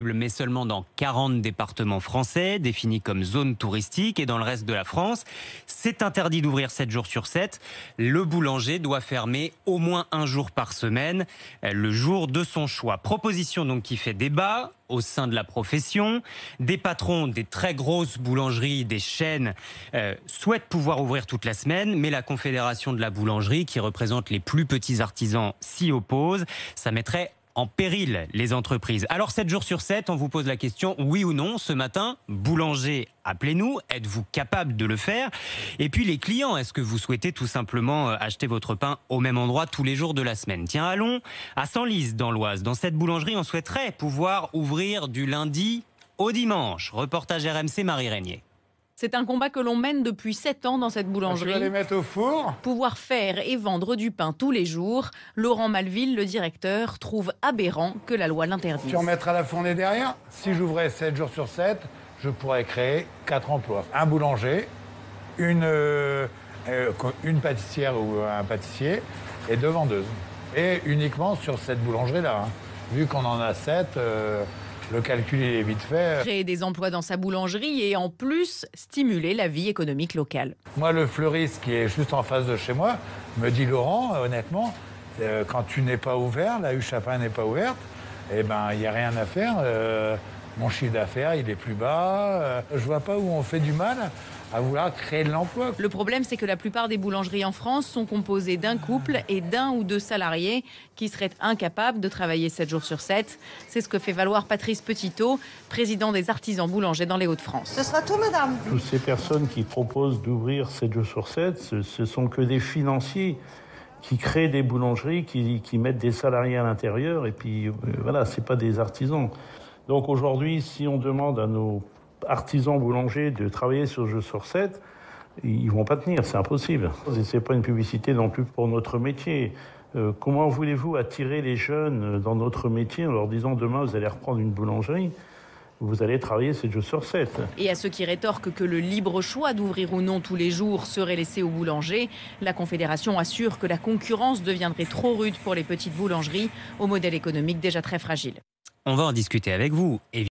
mais seulement dans 40 départements français, définis comme zone touristique, et dans le reste de la France, c'est interdit d'ouvrir 7 jours sur 7. Le boulanger doit fermer au moins un jour par semaine, le jour de son choix. Proposition donc qui fait débat au sein de la profession. Des patrons des très grosses boulangeries, des chaînes, souhaitent pouvoir ouvrir toute la semaine, mais la Confédération de la boulangerie, qui représente les plus petits artisans, s'y oppose. Ça mettrait en péril les entreprises. Alors 7 jours sur 7, on vous pose la question, oui ou non, ce matin, boulanger, appelez-nous, êtes-vous capable de le faire? Et puis les clients, est-ce que vous souhaitez tout simplement acheter votre pain au même endroit tous les jours de la semaine? Tiens, allons à Senlis dans l'Oise. Dans cette boulangerie, on souhaiterait pouvoir ouvrir du lundi au dimanche. Reportage RMC, Marie Régnier. C'est un combat que l'on mène depuis 7 ans dans cette boulangerie. Je vais les mettre au four. Pouvoir faire et vendre du pain tous les jours. Laurent Malville, le directeur, trouve aberrant que la loi l'interdise. Tu en mettras la fournée derrière. Si j'ouvrais 7 jours sur 7, je pourrais créer 4 emplois. Un boulanger, une pâtissière ou un pâtissier et 2 vendeuses. Et uniquement sur cette boulangerie-là. Vu qu'on en a 7... le calcul il est vite fait. Créer des emplois dans sa boulangerie et en plus stimuler la vie économique locale. Moi, le fleuriste qui est juste en face de chez moi me dit Laurent, honnêtement, quand tu n'es pas ouvert, la huche à pain n'est pas ouverte, eh ben il n'y a rien à faire. Mon chiffre d'affaires il est plus bas. Je vois pas où on fait du mal à vouloir créer de l'emploi. Le problème, c'est que la plupart des boulangeries en France sont composées d'un couple et d'un ou deux salariés qui seraient incapables de travailler 7 jours sur 7. C'est ce que fait valoir Patrice Petitot, président des artisans boulangers dans les Hauts-de-France. Ce sera tout, madame. Toutes ces personnes qui proposent d'ouvrir 7 jours sur 7, ce sont que des financiers qui créent des boulangeries, qui mettent des salariés à l'intérieur. Et puis, voilà, c'est pas des artisans. Donc aujourd'hui, si on demande à nos artisans boulangers de travailler sur 7 jours sur 7, ils vont pas tenir, c'est impossible. C'est pas une publicité non plus pour notre métier. Comment voulez-vous attirer les jeunes dans notre métier en leur disant demain vous allez reprendre une boulangerie, vous allez travailler 7 jours sur 7? Et à ceux qui rétorquent que le libre choix d'ouvrir ou non tous les jours serait laissé aux boulangers, la Confédération assure que la concurrence deviendrait trop rude pour les petites boulangeries, au modèle économique déjà très fragile. On va en discuter avec vous, évidemment.